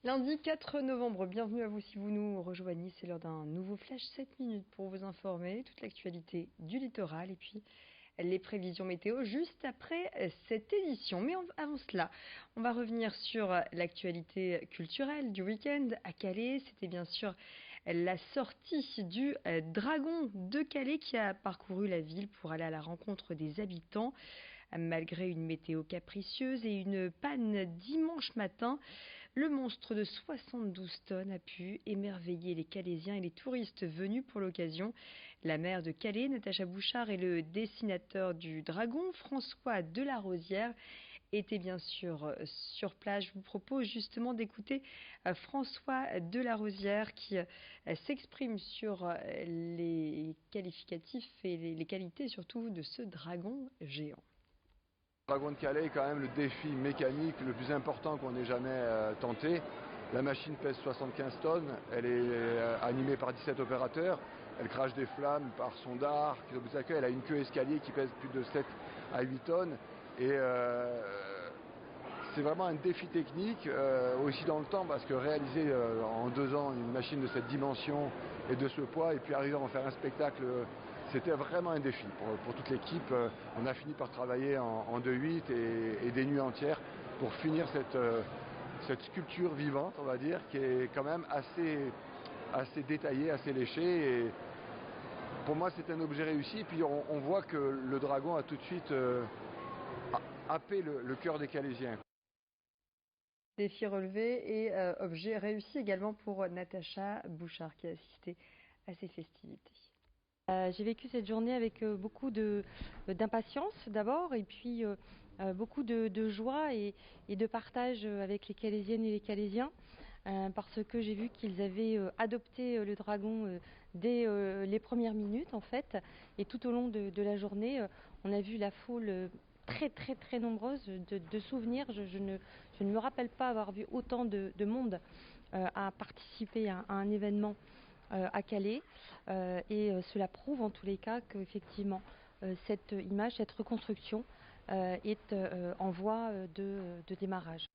Lundi 4 novembre, bienvenue à vous si vous nous rejoignez. C'est l'heure d'un nouveau flash 7 minutes pour vous informer toute l'actualité du littoral et puis les prévisions météo juste après cette édition. Mais avant cela, on va revenir sur l'actualité culturelle du week-end à Calais. C'était bien sûr la sortie du Dragon de Calais qui a parcouru la ville pour aller à la rencontre des habitants. Malgré une météo capricieuse et une panne dimanche matin, le monstre de 72 tonnes a pu émerveiller les Calaisiens et les touristes venus pour l'occasion. La maire de Calais, Natacha Bouchard, et le dessinateur du dragon, François Delarosière, étaient bien sûr sur place. Je vous propose justement d'écouter François Delarosière qui s'exprime sur les qualificatifs et les qualités surtout de ce dragon géant. Le Dragon de Calais est quand même le défi mécanique le plus important qu'on ait jamais tenté. La machine pèse 75 tonnes, elle est animée par 17 opérateurs, elle crache des flammes par son dard, elle a une queue escalier qui pèse plus de 7 à 8 tonnes et c'est vraiment un défi technique, aussi dans le temps, parce que réaliser en 2 ans une machine de cette dimension et de ce poids et puis arriver à en faire un spectacle, c'était vraiment un défi pour toute l'équipe. On a fini par travailler en 2-8 et des nuits entières pour finir cette sculpture vivante, on va dire, qui est quand même assez détaillée, assez léchée. Et pour moi, c'est un objet réussi. Et puis on voit que le dragon a tout de suite happé le cœur des Calaisiens. Défi relevé et objet réussi également pour Natacha Bouchard qui a assisté à ces festivités. J'ai vécu cette journée avec beaucoup d'impatience d'abord et puis beaucoup de joie et de partage avec les Calaisiennes et les Calaisiens parce que j'ai vu qu'ils avaient adopté le dragon dès les premières minutes en fait, et tout au long de la journée on a vu la foule très nombreuse de souvenirs. Je ne me rappelle pas avoir vu autant de monde à participer à un événement à Calais et cela prouve en tous les cas qu'effectivement cette image, cette reconstruction est en voie de démarrage.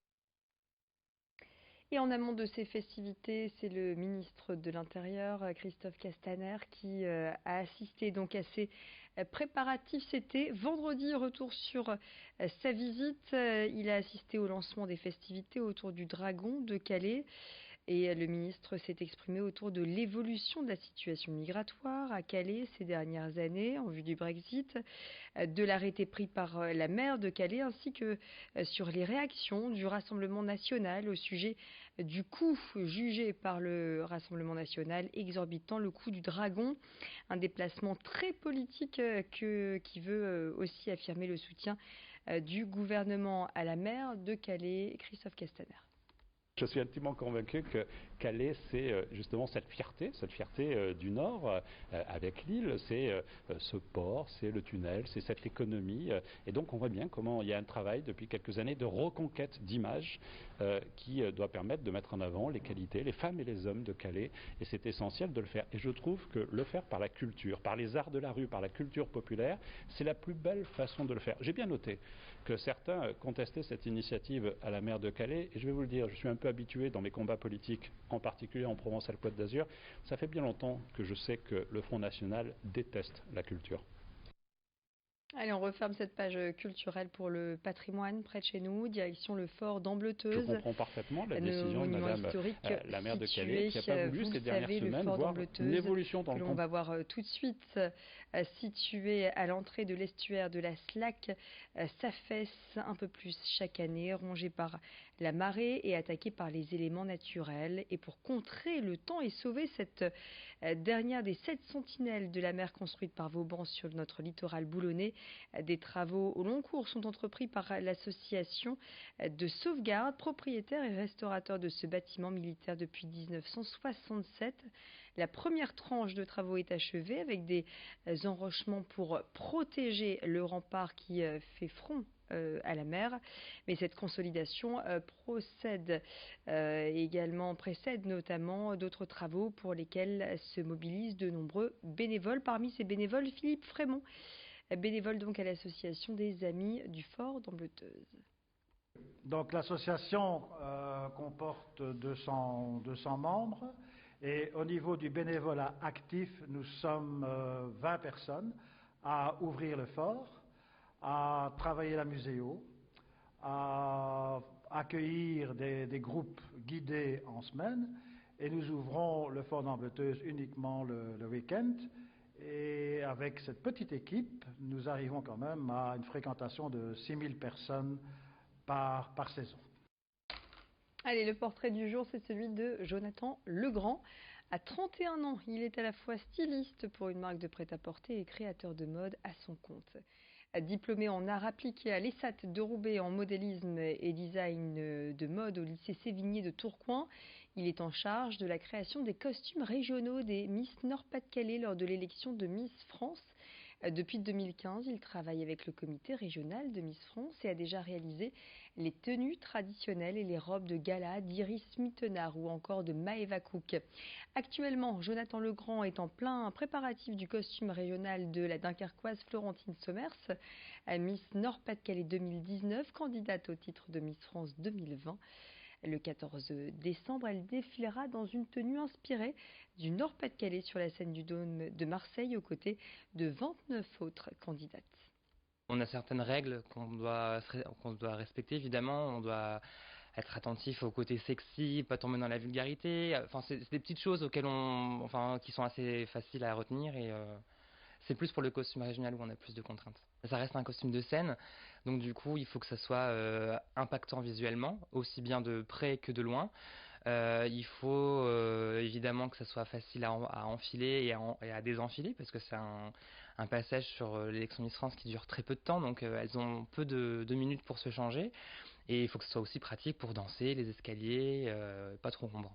Et en amont de ces festivités, c'est le ministre de l'Intérieur, Christophe Castaner, qui a assisté donc à ces préparatifs. C'était vendredi, retour sur sa visite. Il a assisté au lancement des festivités autour du Dragon de Calais. Et le ministre s'est exprimé autour de l'évolution de la situation migratoire à Calais ces dernières années en vue du Brexit, de l'arrêté pris par la maire de Calais ainsi que sur les réactions du Rassemblement national au sujet du coût jugé par le Rassemblement national exorbitant, le coût du dragon. Un déplacement très politique qui veut aussi affirmer le soutien du gouvernement à la maire de Calais, Christophe Castaner. Je suis intimement convaincu que Calais, c'est justement cette fierté du Nord avec l'île, c'est ce port, c'est le tunnel, c'est cette économie. Et donc on voit bien comment il y a un travail depuis quelques années de reconquête d'image qui doit permettre de mettre en avant les qualités, les femmes et les hommes de Calais. Et c'est essentiel de le faire. Et je trouve que le faire par la culture, par les arts de la rue, par la culture populaire, c'est la plus belle façon de le faire. J'ai bien noté que certains contestaient cette initiative à la maire de Calais. Et je vais vous le dire, je suis un peu habitué dans mes combats politiques, en particulier en Provence-Alpes-Côte d'Azur. Ça fait bien longtemps que je sais que le Front National déteste la culture. Allez, on referme cette page culturelle pour le patrimoine près de chez nous, direction le fort d'Ambleteuse. Je comprends parfaitement la décision de Madame la maire de Calais qui n'a pas voulu ces dernières semaines voir une évolution dans le on va voir tout de suite situé à l'entrée de l'estuaire de la Slack, s'affaisse un peu plus chaque année, rongé par la marée et attaqué par les éléments naturels. Et pour contrer le temps et sauver cette dernière des 7 sentinelles de la mer construite par Vauban sur notre littoral boulonnais, des travaux au long cours sont entrepris par l'association de sauvegarde, propriétaire et restaurateur de ce bâtiment militaire depuis 1967. La première tranche de travaux est achevée avec des enrochements pour protéger le rempart qui fait front à la mer. Mais cette consolidation précède notamment d'autres travaux pour lesquels se mobilisent de nombreux bénévoles. Parmi ces bénévoles, Philippe Frémont, bénévole donc à l'association des Amis du Fort d'Ambleteuse. Donc l'association comporte 200 membres. Et au niveau du bénévolat actif, nous sommes 20 personnes à ouvrir le fort, à travailler la muséo, à accueillir des groupes guidés en semaine. Et nous ouvrons le fort d'Ambleteuse uniquement le week-end. Et avec cette petite équipe, nous arrivons quand même à une fréquentation de 6000 personnes par saison. Allez, le portrait du jour, c'est celui de Jonathan Legrand. À 31 ans, il est à la fois styliste pour une marque de prêt-à-porter et créateur de mode à son compte. Diplômé en arts appliqués à l'ESSAT de Roubaix en modélisme et design de mode au lycée Sévigné de Tourcoing, il est en charge de la création des costumes régionaux des Miss Nord-Pas-de-Calais lors de l'élection de Miss France. Depuis 2015, il travaille avec le comité régional de Miss France et a déjà réalisé les tenues traditionnelles et les robes de gala d'Iris Mittenard ou encore de Maëva Cook. Actuellement, Jonathan Legrand est en plein préparatif du costume régional de la Dunkerquoise Florentine Sommers, Miss Nord-Pas-de-Calais 2019, candidate au titre de Miss France 2020. Le 14 décembre, elle défilera dans une tenue inspirée du Nord-Pas-de-Calais sur la scène du Dôme de Marseille aux côtés de 29 autres candidates. On a certaines règles qu'on doit respecter, évidemment. On doit être attentif au côté sexy, pas tomber dans la vulgarité. Enfin, c'est des petites choses qui sont assez faciles à retenir et c'est plus pour le costume régional où on a plus de contraintes. Ça reste un costume de scène, donc du coup, il faut que ça soit impactant visuellement, aussi bien de près que de loin. Il faut évidemment que ça soit facile à enfiler et à désenfiler, parce que c'est un passage sur l'élection Miss France qui dure très peu de temps, donc elles ont peu de minutes pour se changer. Et il faut que ce soit aussi pratique pour danser, les escaliers, pas trop encombrant.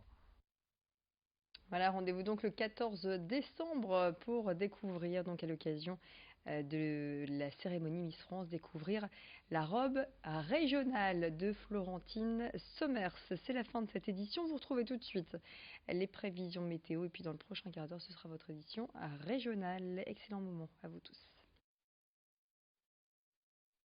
Voilà, rendez-vous donc le 14 décembre pour découvrir, donc à l'occasion de la cérémonie Miss France, découvrir la robe régionale de Florentine Sommers. C'est la fin de cette édition. Vous retrouvez tout de suite les prévisions météo et puis dans le prochain quart d'heure, ce sera votre édition régionale. Excellent moment à vous tous.